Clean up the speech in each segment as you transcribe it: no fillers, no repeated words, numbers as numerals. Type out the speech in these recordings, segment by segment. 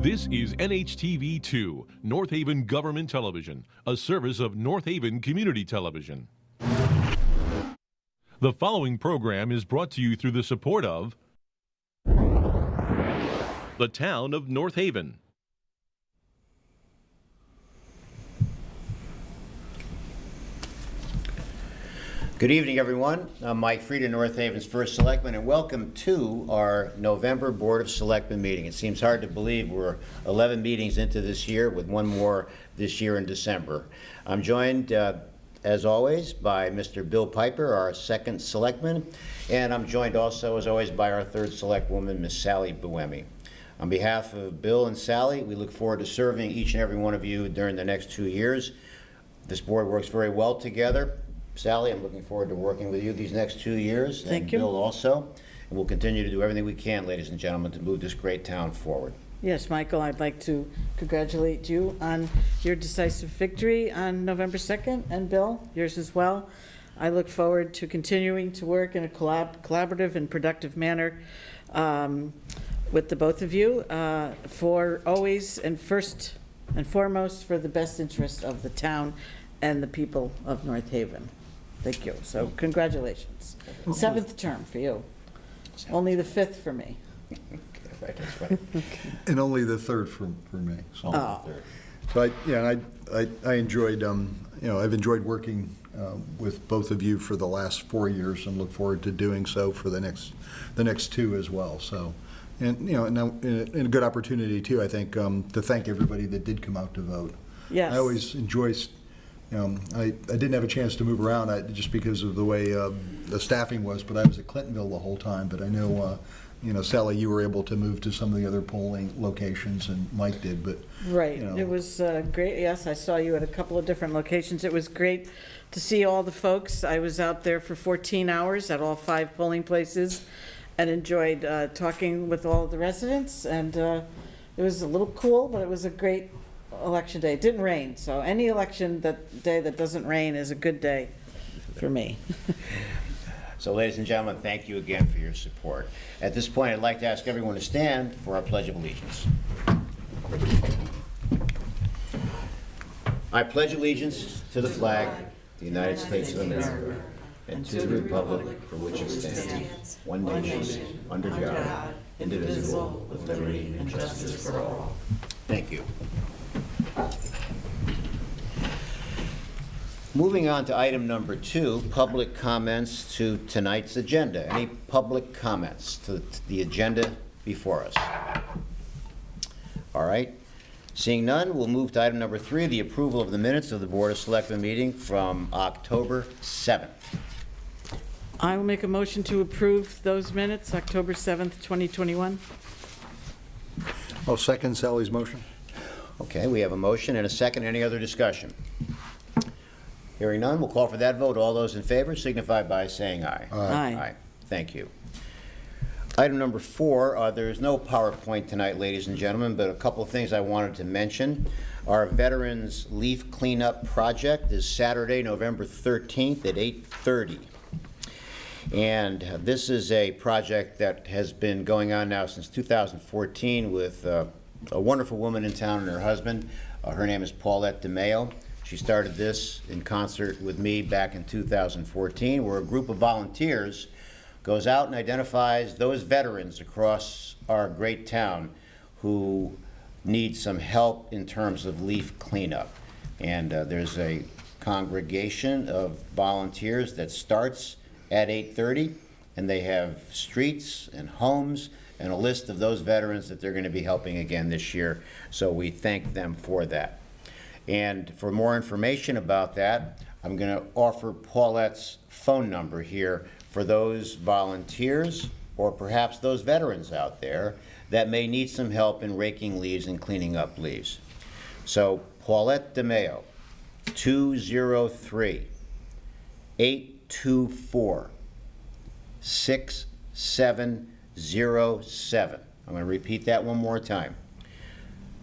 This is NHTV2, North Haven Government Television, a service of North Haven Community Television. The following program is brought to you through the support of the Town of North Haven. Good evening, everyone. I'm Mike Frieda, North Haven's first Selectman, and welcome to our November Board of Selectmen meeting. It seems hard to believe we're 11 meetings into this year, with one more this year in December. I'm joined, as always, by Mr. Bill Piper, our second Selectman, and I'm joined also, as always, by our third Selectwoman, Ms. Sally Buemi. On behalf of Bill and Sally, we look forward to serving each and every one of you during the next 2 years. This board works very well together. Sally, I'm looking forward to working with you these next 2 years. Thank you. And Bill also. And we'll continue to do everything we can, ladies and gentlemen, to move this great town forward. Yes, Michael, I'd like to congratulate you on your decisive victory on November 2nd, and Bill, yours as well. I look forward to continuing to work in a collaborative and productive manner with the both of you for always and first and foremost for the best interest of the town and the people of North Haven. Thank you. So congratulations. 7th term for you. Only the 5th for me. Right, that's right. And only the 3rd for me. So, Oh. I enjoyed, I've enjoyed working with both of you for the last 4 years, and look forward to doing so for the next 2 as well. So, and a good opportunity too, I think, to thank everybody that did come out to vote. Yes. I always enjoy. I didn't have a chance to move around just because of the way the staffing was, but I was at Clintonville the whole time. But I know, Sally, you were able to move to some of the other polling locations, and Mike did. But right, it was great. Yes, I saw you at a couple of different locations. It was great to see all the folks. I was out there for 14 hours at all 5 polling places, and enjoyed talking with all of the residents. And it was a little cool, but it was a great election day. It didn't rain, so any election day that doesn't rain is a good day for me. So, ladies and gentlemen, thank you again for your support. At this point, I'd like to ask everyone to stand for our Pledge of Allegiance. I pledge allegiance to the flag of the United States of America, and to the republic for which it stands, one nation, under God, indivisible, with liberty and justice for all. Thank you. Moving on to item number 2, public comments to tonight's agenda. Any public comments to the agenda before us? All right. Seeing none, we'll move to item number 3, the approval of the minutes of the Board of Selectmen meeting from October 7th. I will make a motion to approve those minutes, October 7th, 2021. I'll second Sally's motion. Okay, we have a motion and a second. Any other discussion? Hearing none, we'll call for that vote. All those in favor signify by saying aye. Aye. Aye. Thank you. Item number 4, there's no PowerPoint tonight, ladies and gentlemen, but a couple of things I wanted to mention. Our Veterans Leaf Cleanup Project is Saturday, November 13th at 8:30. And this is a project that has been going on now since 2014 with a wonderful woman in town and her husband. Her name is Paulette DeMeo. She started this in concert with me back in 2014, where a group of volunteers goes out and identifies those veterans across our great town who need some help in terms of leaf cleanup. And there's a congregation of volunteers that starts at 8:30, and they have streets and homes and a list of those veterans that they're going to be helping again this year. So we thank them for that. And for more information about that, I'm going to offer Paulette's phone number here for those volunteers or perhaps those veterans out there that may need some help in raking leaves and cleaning up leaves. So Paulette DeMeo, 203-824-6707. I'm going to repeat that one more time.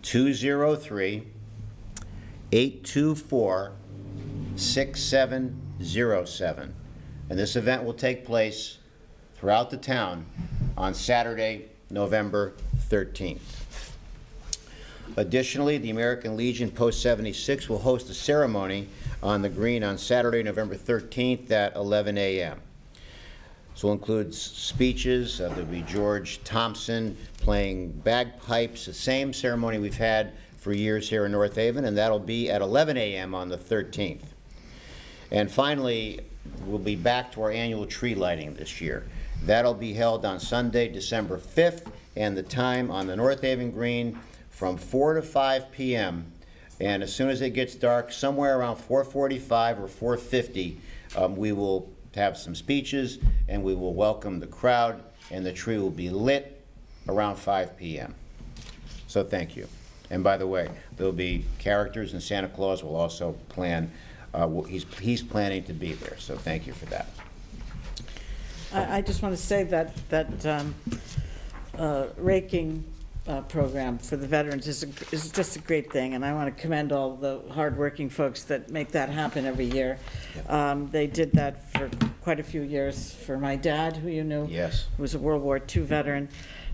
203-824-6707. And this event will take place throughout the town on Saturday, November 13th. Additionally, the American Legion Post 76 will host a ceremony on the green on Saturday, November 13th at 11 a.m. This will include speeches. There'll be George Thompson playing bagpipes, the same ceremony we've had for years here in North Haven, and that'll be at 11 a.m. on the 13th. And finally, we'll be back to our annual tree lighting this year. That'll be held on Sunday, December 5th, and the time on the North Haven Green from 4 to 5 p.m. And as soon as it gets dark, somewhere around 4:45 or 4:50, we will have some speeches, and we will welcome the crowd, and the tree will be lit around 5 p.m. So thank you. And by the way, there'll be characters, and Santa Claus will also plan. He's planning to be there. So thank you for that. I just want to say that raking program for the veterans is just a great thing, and I want to commend all the hardworking folks that make that happen every year. They did that for quite a few years for my dad, who you knew, Yes. who was a World War II veteran.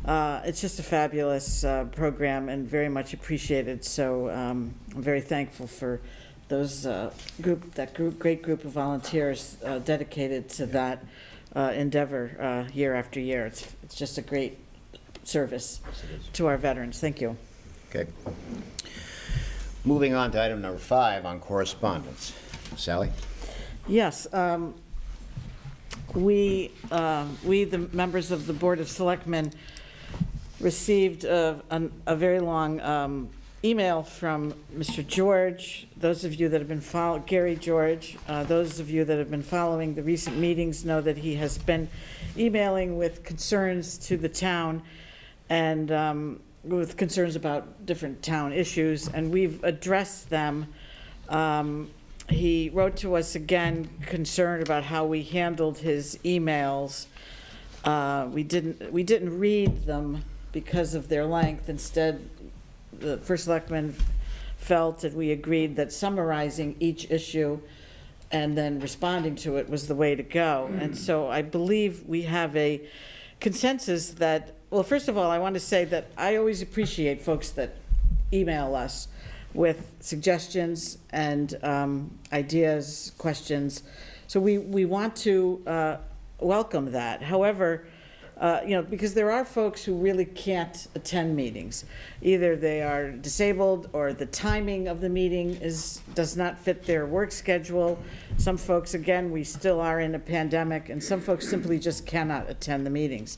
It's just a fabulous program and very much appreciated. So I'm very thankful for those great group of volunteers dedicated to that endeavor year after year. It's just a great service to our veterans. Thank you. Okay. Moving on to item number 5 on correspondence. Sally? Yes, we, the members of the Board of Selectmen, received a very long email from Mr. George. Those of you that have been Gary George, those of you that have been following the recent meetings know that he has been emailing with concerns to the town and with concerns about different town issues, and we've addressed them. He wrote to us again concerned about how we handled his emails. We didn't read them because of their length. Instead, the First Selectman felt, and we agreed, that summarizing each issue and then responding to it was the way to go. And so I believe we have a consensus that, well, first of all, I want to say that I always appreciate folks that email us with suggestions and ideas, questions. So we want to welcome that. However, because there are folks who really can't attend meetings. Either they are disabled or the timing of the meeting does not fit their work schedule. Some folks, again, we still are in a pandemic, and some folks simply just cannot attend the meetings.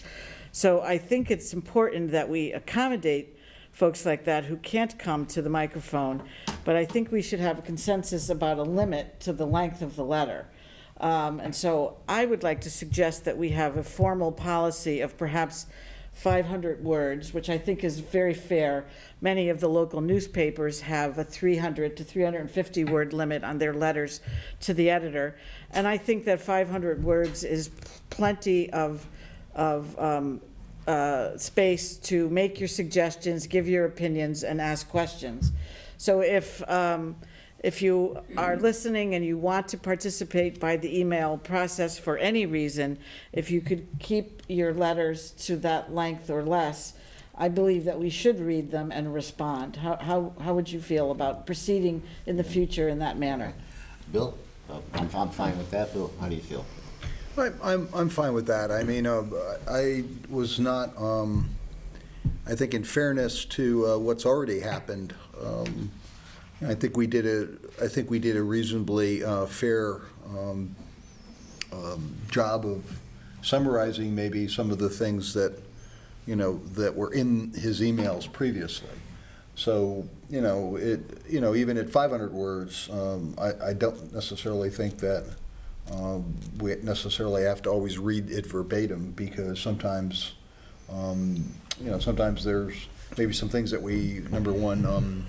So I think it's important that we accommodate folks like that who can't come to the microphone, but I think we should have a consensus about a limit to the length of the letter. And so I would like to suggest that we have a formal policy of perhaps 500 words, which I think is very fair. Many of the local newspapers have a 300 to 350 word limit on their letters to the editor. And I think that 500 words is plenty of space to make your suggestions, give your opinions, and ask questions. So if you are listening and you want to participate by the email process for any reason, if you could keep your letters to that length or less, I believe that we should read them and respond. How would you feel about proceeding in the future in that manner? Bill? I'm fine with that. Bill, how do you feel? I'm fine with that. I mean, I was not, I think in fairness to what's already happened, I think we did a reasonably fair job of summarizing maybe some of the things that, that were in his emails previously. So, even at 500 words, I don't necessarily think that we necessarily have to always read it verbatim, because sometimes, sometimes there's maybe some things that we, number one,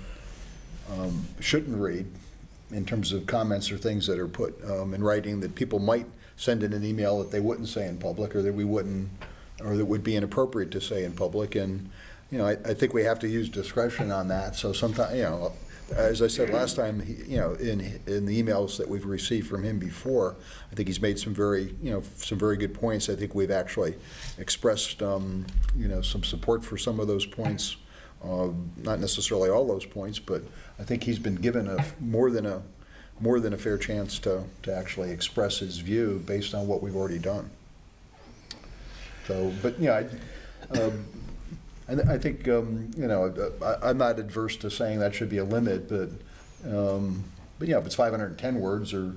shouldn't read in terms of comments or things that are put in writing that people might send in an email that they wouldn't say in public, or that we wouldn't, or that would be inappropriate to say in public. And I think we have to use discretion on that. So sometimes, as I said last time, in the emails that we've received from him before, I think he's made some very good points. I think we've actually expressed some support for some of those points Not necessarily all those points, but I think he's been given more than a fair chance to actually express his view based on what we've already done. So, but yeah, I think, I'm not adverse to saying that should be a limit, but yeah, if it's 510 words or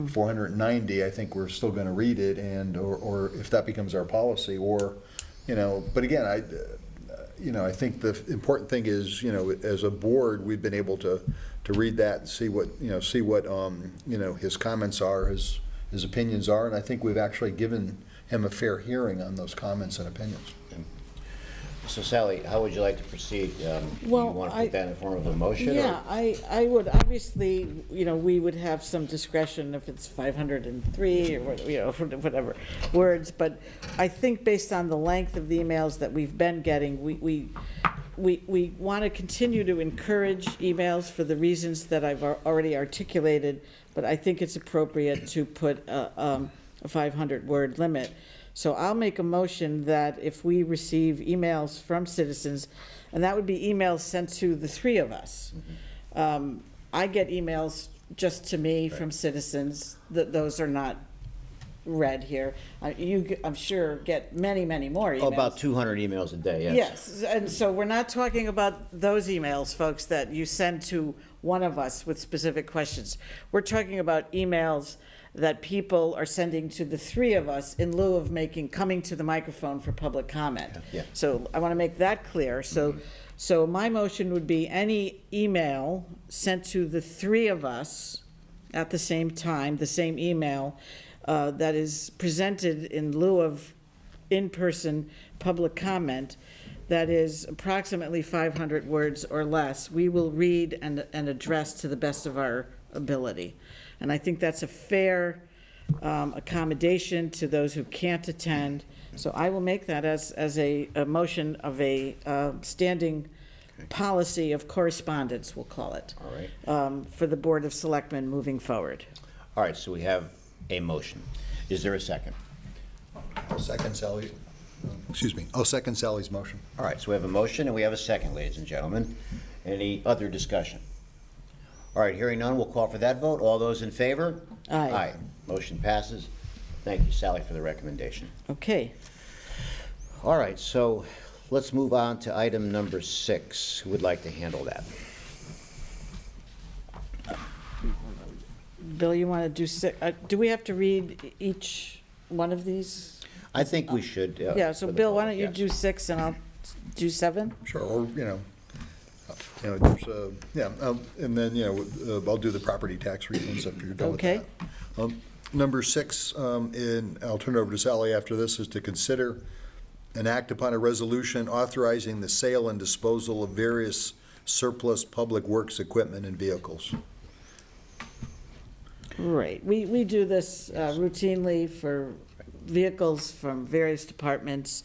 490, I think we're still going to read it, or if that becomes our policy, but again, I think the important thing is, as a board, we've been able to read that and see what his comments are, his opinions are, and I think we've actually given him a fair hearing on those comments and opinions. So Sally, how would you like to proceed? Do you want to put that in the form of a motion? Yeah, I would, obviously, we would have some discretion if it's 503 or, whatever words, but I think based on the length of the emails that we've been getting, we want to continue to encourage emails for the reasons that I've already articulated, but I think it's appropriate to put a 500-word limit. So I'll make a motion that if we receive emails from citizens, and that would be emails sent to the three of us. I get emails just to me from citizens, those are not read here. You, I'm sure, get many, many more emails. Oh, about 200 emails a day, yes. Yes, and so we're not talking about those emails, folks, that you send to one of us with specific questions. We're talking about emails that people are sending to the three of us in lieu of coming to the microphone for public comment. Yeah. So I want to make that clear. So my motion would be any email sent to the three of us at the same time, the same email, that is presented in lieu of in-person public comment, that is approximately 500 words or less, we will read and address to the best of our ability. And I think that's a fair accommodation to those who can't attend. So I will make that as a motion of a standing policy of correspondence, we'll call it. All right. For the Board of Selectmen moving forward. All right, so we have a motion. Is there a second? I'll second I'll second Sally's motion. All right, so we have a motion and we have a second, ladies and gentlemen. Any other discussion? All right, hearing none, we'll call for that vote. All those in favor? Aye. Aye. Motion passes. Thank you, Sally, for the recommendation. Okay. All right, so let's move on to item number 6. Who would like to handle that? Bill, you want to do six? Do we have to read each one of these? I think we should. Yeah, so Bill, why don't you yes. do 6 and I'll do 7? Sure, or, there's, and then, I'll do the property tax refunds if you're done with Okay. that. Number 6, and I'll turn it over to Sally after this, is to consider and act upon a resolution authorizing the sale and disposal of various surplus public works equipment and vehicles. Right. We do this routinely for vehicles from various departments.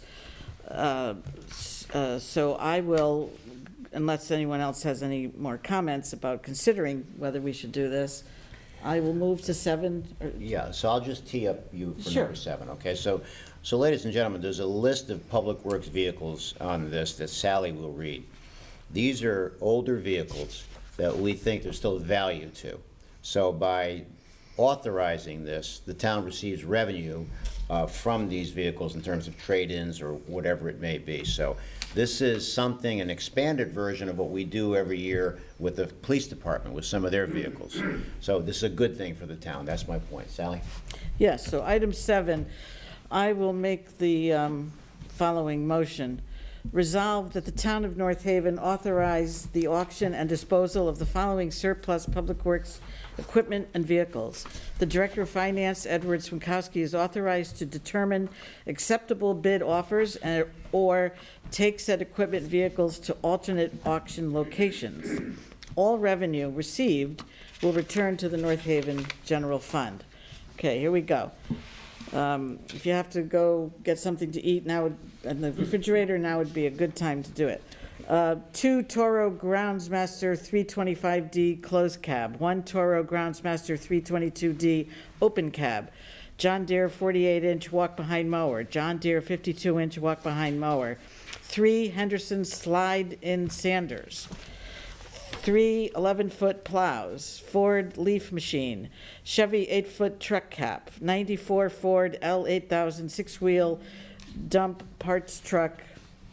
So I will, unless anyone else has any more comments about considering whether we should do this, I will move to 7. Yeah, so I'll just tee up you for Sure. number 7, okay? So ladies and gentlemen, there's a list of public works vehicles on this that Sally will read. These are older vehicles that we think there's still value to. So by authorizing this, the town receives revenue from these vehicles in terms of trade-ins or whatever it may be. So this is something, an expanded version of what we do every year with the police department with some of their vehicles. So this is a good thing for the town. That's my point. Sally? Yes, so item 7, I will make the following motion. Resolved that the town of North Haven authorize the auction and disposal of the following surplus public works equipment and vehicles. The Director of Finance, Edward Swinkowski, is authorized to determine acceptable bid offers or take said equipment vehicles to alternate auction locations. All revenue received will return to the North Haven General Fund. Okay, here we go. If you have to go get something to eat now, in the refrigerator, now would be a good time to do it. 2 Toro Groundsmaster 325D closed cab, 1 Toro Groundsmaster 322D open cab, John Deere 48-inch walk-behind mower, John Deere 52-inch walk-behind mower, 3 Henderson slide-in sanders, 3 11-foot plows, Ford Leaf machine, Chevy 8-foot truck cap, 94 Ford L8000 six-wheel dump parts truck,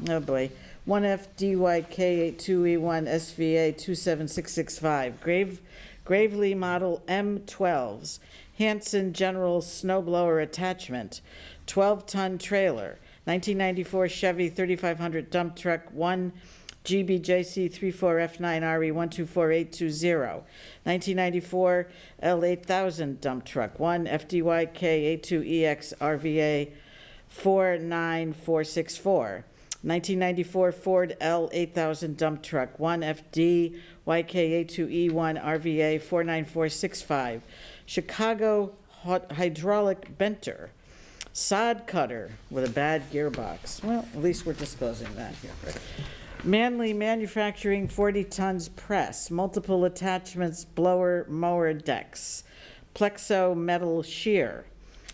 oh boy, 1FDYK82E1 SVA 27665, Gravely Model M12s, Hanson General Snowblower attachment, 12-ton trailer, 1994 Chevy 3500 dump truck, 1 GBJC 34F9RE 124820, 1994 L8000 dump truck, 1 FDYK A2EX RVA 49464, 1994 Ford L8000 dump truck, 1 FD YK82E1 RVA 49465, Chicago hydraulic benter, sod cutter with a bad gearbox. Well, at least we're disclosing that here. Manly Manufacturing 40 tons press, multiple attachments, blower, mower decks, Plexo metal shear,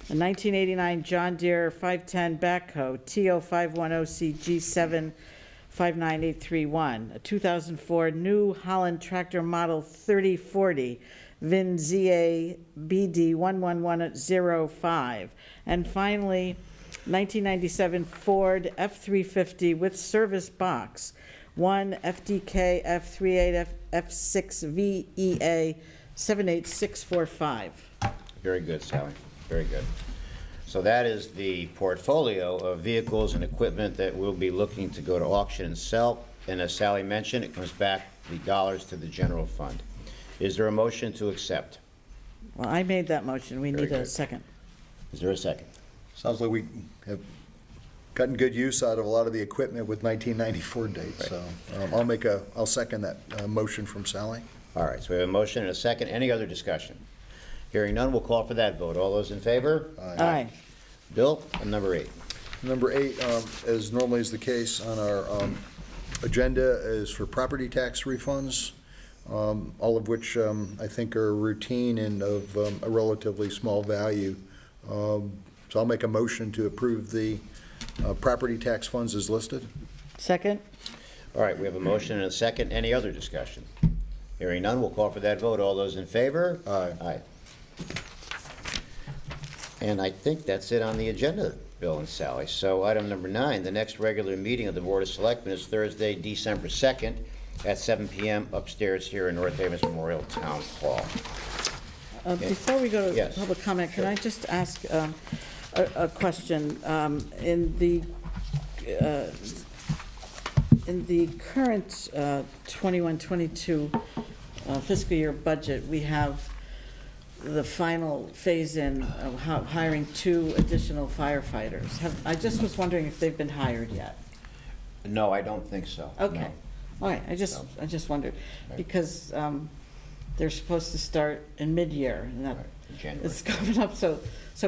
a 1989 John Deere 510 backhoe, TO510CG7 59831, a 2004 New Holland tractor model 3040, VIN ZA BD 11105, and finally, 1997 Ford F350 with service box, 1 FDK F38 F6 VEA 78645. Very good, Sally. Very good. So that is the portfolio of vehicles and equipment that we'll be looking to go to auction and sell. And as Sally mentioned, it comes back, the dollars, to the general fund. Is there a motion to accept? Well, I made that motion. We Very need a good. second. Is there a second? Sounds like we have gotten good use out of a lot of the equipment with 1994 dates, so I'll second that motion from Sally. All right, so we have a motion and a second. Any other discussion? Hearing none, we'll call for that vote. All those in favor? Aye. Bill, on number 8. Number 8, as normally is the case on our agenda, is for property tax refunds, all of which I think are routine and of a relatively small value. So I'll make a motion to approve the property tax funds as listed. Second? All right, we have a motion and a second. Any other discussion? Hearing none, we'll call for that vote. All those in favor? Aye. Aye. And I think that's it on the agenda, Bill and Sally. So item number 9, the next regular meeting of the Board of Selectmen is Thursday, December 2nd at 7 p.m. upstairs here in North Haven's Memorial Town Hall. Before we go to Yes, public comment, can sure. I just ask a question? In the current 21-22 fiscal year budget, we have the final phase-in of hiring 2 additional firefighters. I just was wondering if they've been hired yet. No, I don't think so. Okay. No. All right, I just wondered, Right. because they're supposed to start in mid-year, and that Right, in January. it's coming up so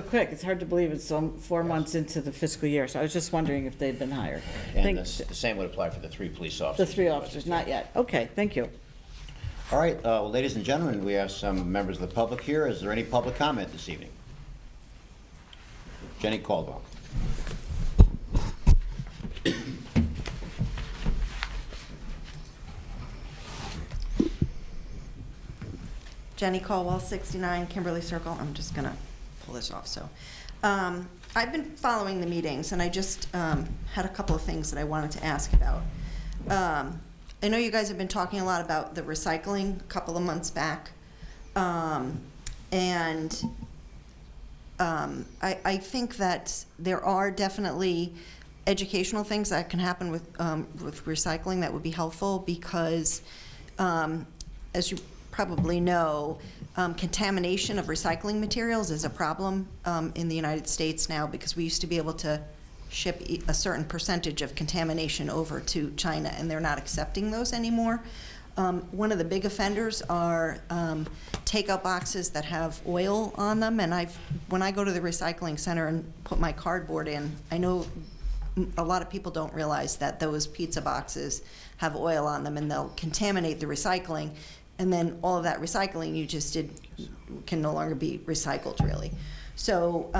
quick. It's hard to believe it's 4 months into the fiscal year, so I was just wondering if they'd been hired. And the same would apply for the 3 police officers. The 3 officers, not yet. Okay, thank you. All right, well, ladies and gentlemen, we have some members of the public here. Is there any public comment this evening? Jenny Caldwell. Jenny Caldwell, 69 Kimberly Circle. I'm just going to pull this off. So I've been following the meetings, and I just had a couple of things that I wanted to ask about. I know you guys have been talking a lot about the recycling a couple of months back. I think that there are definitely educational things that can happen with recycling that would be helpful because, as you probably know, contamination of recycling materials is a problem in the United States now because we used to be able to ship a certain percentage of contamination over to China, and they're not accepting those anymore. One of the big offenders are takeout boxes that have oil on them, and when I go to the recycling center and put my cardboard in, I know a lot of people don't realize that those pizza boxes have oil on them, and they'll contaminate the recycling, and then all of that recycling you just did can no longer be recycled, really. So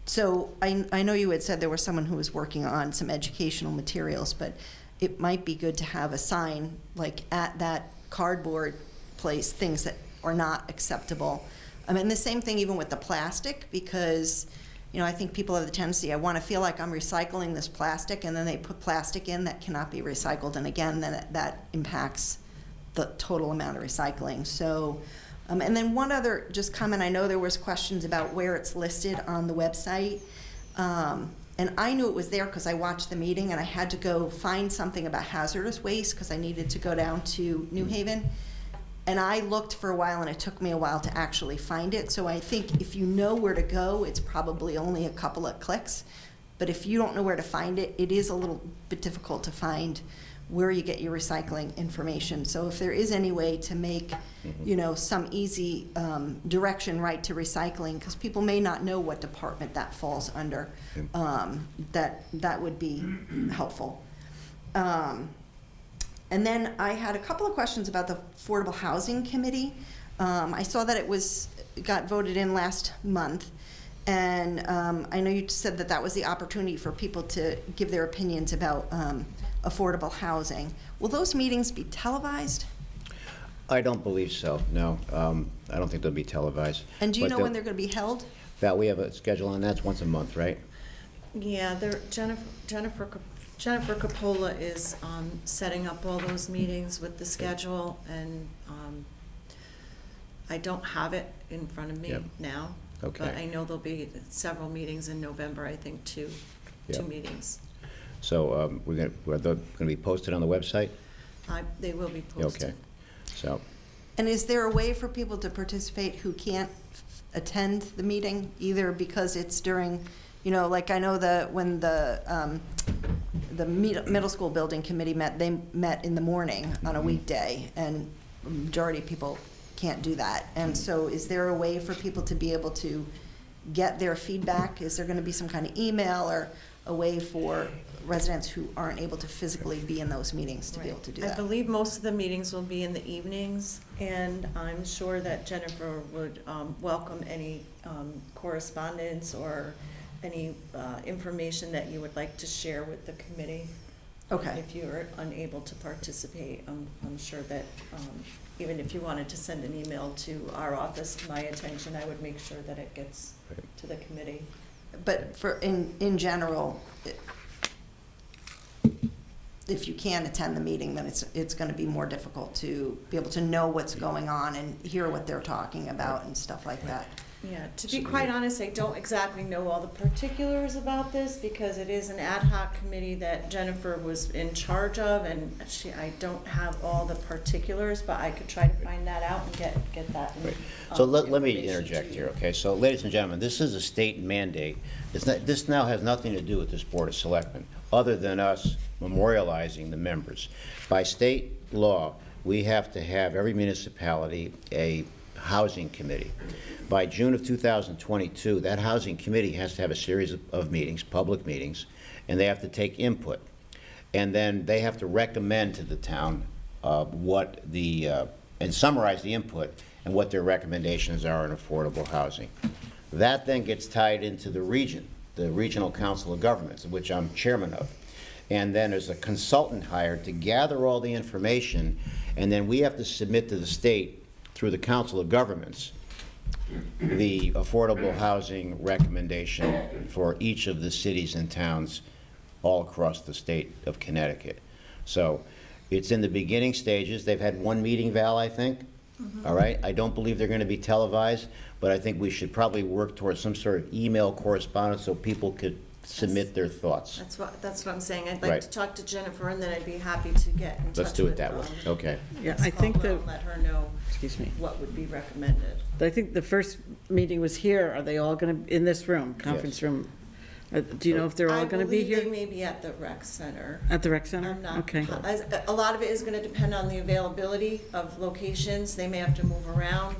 So I know you had said there was someone who was working on some educational materials, but it might be good to have a sign, like at that cardboard place, things that are not acceptable. I mean, the same thing even with the plastic, because, you know, I think people have the tendency, I want to feel like I'm recycling this plastic, and then they put plastic in that cannot be recycled, and again, then that impacts the total amount of recycling. So, and then one other just comment, I know there was questions about where it's listed on the website. And I knew it was there because I watched the meeting, and I had to go find something about hazardous waste because I needed to go down to New Haven. And I looked for a while, and it took me a while to actually find it. So I think if you know where to go, it's probably only a couple of clicks. But if you don't know where to find it, it is a little bit difficult to find where you get your recycling information. So if there is any way to make, you know, some easy direction right to recycling, because people may not know what department that falls under, that would be helpful. And then I had a couple of questions about the Affordable Housing Committee. I saw that it got voted in last month. And I know you said that was the opportunity for people to give their opinions about affordable housing. Will those meetings be televised? I don't believe so, no. I don't think they'll be televised. And do you But know when they're going to be held? Val, we have a schedule on that, it's once a month, right? Yeah, Jennifer Capola is setting up all those meetings with the schedule, and I don't have it in front of me Yep. now. Okay. But I know there'll be several meetings in November, I think two Yep. meetings. So they're going to be posted on the website? They will be posted. Okay, so, And is there a way for people to participate who can't attend the meeting, either because it's during, you know, like I know when the middle school building committee met, they met in the morning on a weekday, and the majority of people can't do that. And so is there a way for people to be able to get their feedback? Is there going to be some kind of email or a way for residents who aren't able to physically be in those meetings to be able to do I that? believe most of the meetings will be in the evenings, and I'm sure that Jennifer would welcome any correspondence or any information that you would like to share with the committee. Okay. If you're unable to participate, I'm sure that even if you wanted to send an email to our office, to my attention, I would make sure that it gets to the committee. But in general, if you can't attend the meeting, then it's going to be more difficult to be able to know what's going on and hear what they're talking about and stuff like that. Yeah, to be quite honest, I don't exactly know all the particulars about this because it is an ad hoc committee that Jennifer was in charge of, and I don't have all the particulars, but I could try to find that out and get that. right. So let me information interject to here, you. okay? So ladies and gentlemen, this is a state mandate. This now has nothing to do with this Board of Selectmen, other than us memorializing the members. By state law, we have to have every municipality a housing committee. By June of 2022, that housing committee has to have a series of meetings, public meetings, and they have to take input. And then they have to recommend to the town and summarize the input and what their recommendations are on affordable housing. That then gets tied into the Regional Council of Governments, of which I'm chairman of. And then there's a consultant hired to gather all the information, and then we have to submit to the state through the Council of Governments the affordable housing recommendation for each of the cities and towns all across the state of Connecticut. So it's in the beginning stages. They've had one meeting, Val, I think. All right. I don't believe they're going to be televised, but I think we should probably work towards some sort of email correspondence so people could submit their thoughts. That's what I'm saying. I'd Right. like to talk to Jennifer, and then I'd be happy to get in touch with Let's do it that way. Okay. Yeah, Ms. I think Caldwell that- and let her know Excuse me. what would be recommended. I think the first meeting was here. Are they all going to, in this room, conference Yes. room? Do you know if they're all going to be I believe they here? may be at the rec center. At the rec center? I'm not, Okay. a lot of it is gonna depend on the availability of locations. They may have to move around,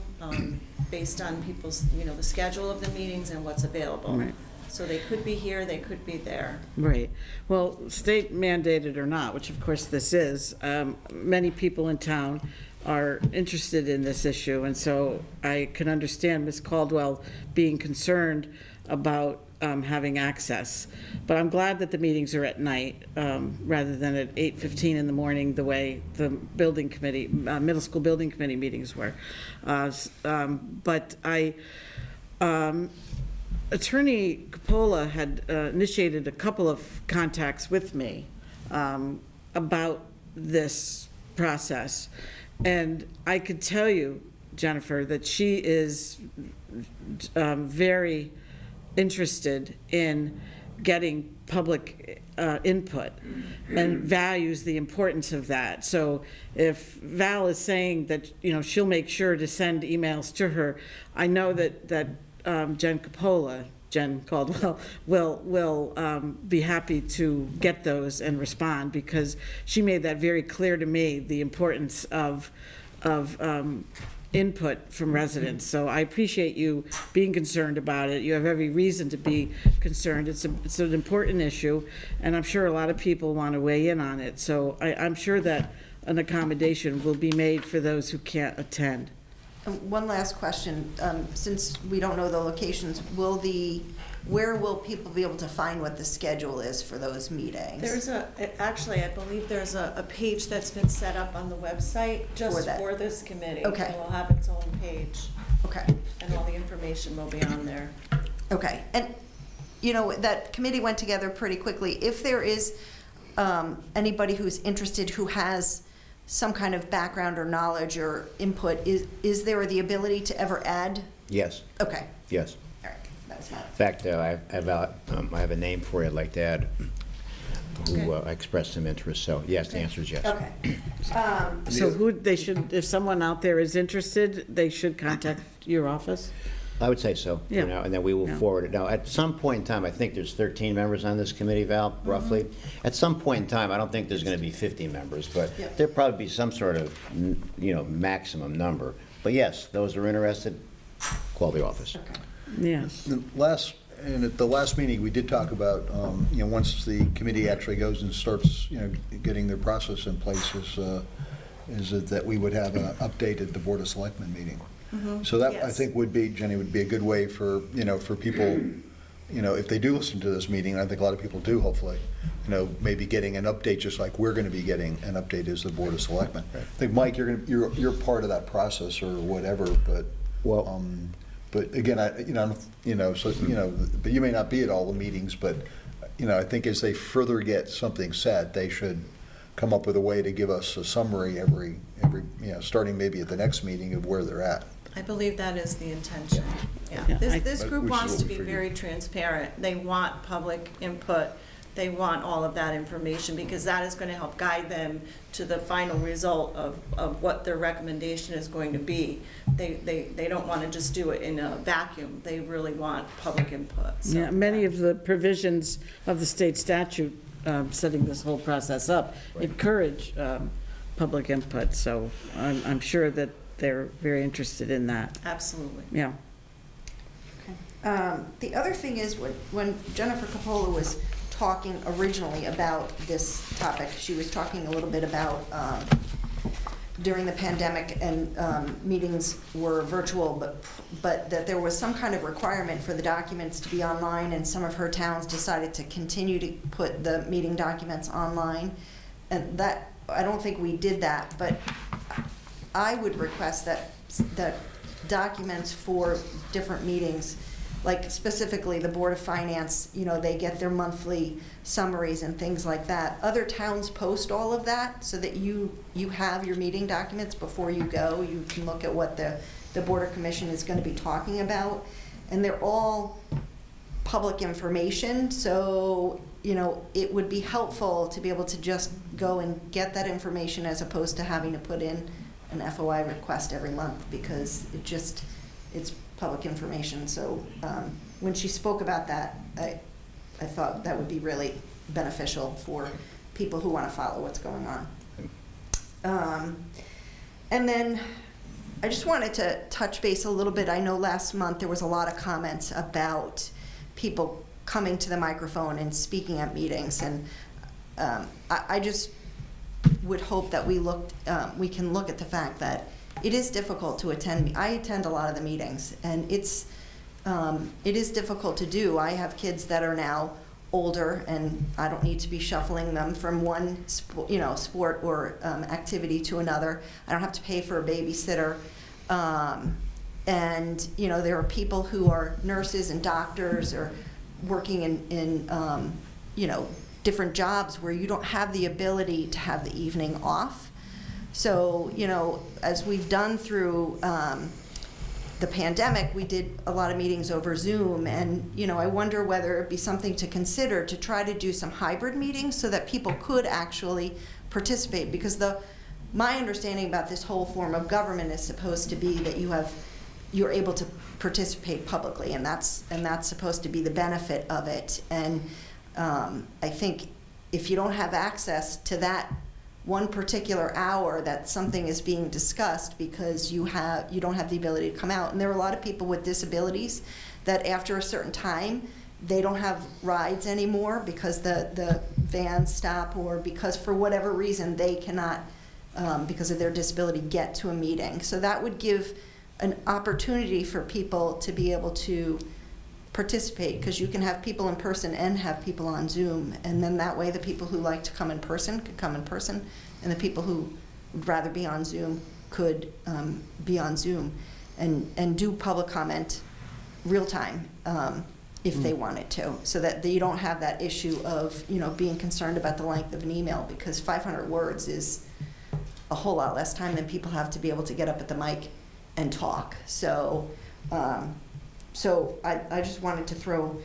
based on people's, the schedule of the meetings and what's available. Right. So they could be here, they could be there. Right. Well, state mandated or not, which of course this is, many people in town are interested in this issue. And so I can understand Ms. Caldwell being concerned about having access. But I'm glad that the meetings are at night rather than at 8:15 in the morning, the way the building committee, middle school building committee meetings were. But Attorney Coppola had initiated a couple of contacts with me about this process. And I could tell you, Jennifer, that she is very interested in getting public input and values the importance of that. So if Val is saying that, you know, she'll make sure to send emails to her, I know that Jen Caldwell will be happy to get those and respond, because she made that very clear to me, the importance of input from residents. So I appreciate you being concerned about it. You have every reason to be concerned. It's an important issue, and I'm sure a lot of people want to weigh in on it. So I'm sure that an accommodation will be made for those who can't attend. One last question, since we don't know the locations, where will people be able to find what the schedule is for those meetings? Actually, I believe there's a page that's been set up on the website just for this committee. Okay. It will have its own page. Okay. And all the information will be on there. Okay, and, you know, that committee went together pretty quickly. If there is anybody who's interested who has some kind of background or knowledge or input, is there the ability to ever add? Yes, Okay, yes. all right, that was my. In fact, I have a name for you I'd like to add, who expressed some interest. So yes, the answer is yes. Okay. So if someone out there is interested, they should contact your office? I would say so, Yeah. you know, and then we will Yeah. forward it. Now, at some point in time, I think there's 13 members on this committee, Val, roughly. At some point in time, I don't think there's going to be 50 members, but Yep. there'll probably be some sort of, you know, maximum number. But yes, those who are interested, call the office. Yes. At the last meeting, we did talk about, you know, once the committee actually goes and starts, you know, getting their process in place, is that we would have an update at the Board of Selectmen meeting. So that, I Yes. think, Jenny, would be a good way for, you know, for people, you know, if they do listen to this meeting, and I think a lot of people do, hopefully, you know, maybe getting an update, just like we're going to be getting an update as the Board of Selectmen. I think, Mike, you're part of that process or whatever, but, Well, but again, but you may not be at all the meetings, but, you know, I think as they further get something set, they should come up with a way to give us a summary every, you know, starting maybe at the next meeting of where they're at. I believe that is the intention. Yeah, Yeah, I- this group Which is wants what to we be figured. very transparent. They want public input. They want all of that information, because that is going to help guide them to the final result of what their recommendation is going to be. They don't want to just do it in a vacuum. They really want public input. So, Yeah, many of the provisions of the state statute setting this whole process up encourage public input, so I'm sure that they're very interested in that. Absolutely. Yeah. The other thing is, when Jennifer Coppola was talking originally about this topic, she was talking a little bit about during the pandemic and meetings were virtual, but that there was some kind of requirement for the documents to be online, and some of her towns decided to continue to put the meeting documents online. And that, I don't think we did that, but I would request that documents for different meetings, like specifically the Board of Finance, you know, they get their monthly summaries and things like that. Other towns post all of that so that you have your meeting documents before you go. You can look at what the Board of Commission is going to be talking about. And they're all public information, so, you know, it would be helpful to be able to just go and get that information as opposed to having to put in an FOI request every month, because it's public information. So when she spoke about that, I thought that would be really beneficial for people who want to follow what's going on. And then I just wanted to touch base a little bit. I know last month there was a lot of comments about people coming to the microphone and speaking at meetings, and I just would hope that we can look at the fact that it is difficult to attend. I attend a lot of the meetings, and it's it is difficult to do. I have kids that are now older, and I don't need to be shuffling them from one sport or activity to another. I don't have to pay for a babysitter. And there are people who are nurses and doctors or working in different jobs where you don't have the ability to have the evening off. So, as we've done through the pandemic, we did a lot of meetings over Zoom, and I wonder whether it'd be something to consider to try to do some hybrid meetings so that people could actually participate, because my understanding about this whole form of government is supposed to be that you're able to participate publicly, and that's supposed to be the benefit of it. And I think if you don't have access to that one particular hour that something is being discussed because you don't have the ability to come out, and there are a lot of people with disabilities that after a certain time they don't have rides anymore because the vans stop, or because for whatever reason they cannot, because of their disability, get to a meeting. So that would give an opportunity for people to be able to participate, because you can have people in person and have people on Zoom, and then that way the people who like to come in person could come in person, and the people who would rather be on Zoom could be on Zoom and do public comment real time if they wanted to, so that you don't have that issue of being concerned about the length of an email, because 500 words is a whole lot less time than people have to be able to get up at the mic and talk. So I just wanted to throw,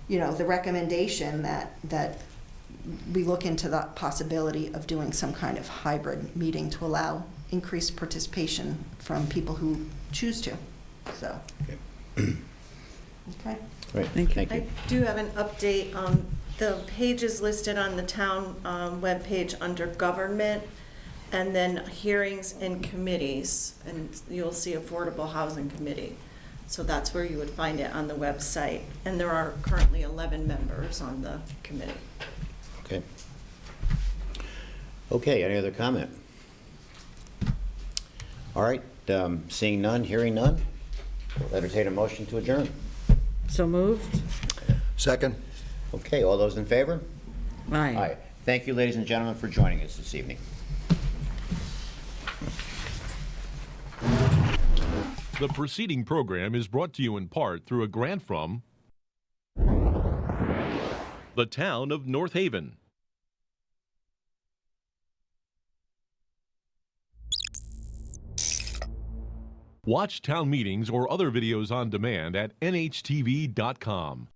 the recommendation that we look into the possibility of doing some kind of hybrid meeting to allow increased participation from people who choose to. So. Okay. Great, Thank you. I do have an update. The page is listed on the town webpage under government, and then hearings and committees, and you'll see Affordable Housing Committee. So that's where you would find it on the website. And there are currently 11 members on the committee. Okay. Okay, any other comment? All right, seeing none, hearing none, we'll entertain a motion to adjourn. So moved? Second? Okay, all those in favor? Aye. Thank you, ladies and gentlemen, for joining us this evening. The preceding program is brought to you in part through a grant from the town of North Haven. Watch town meetings or other videos on demand at nhtv.com.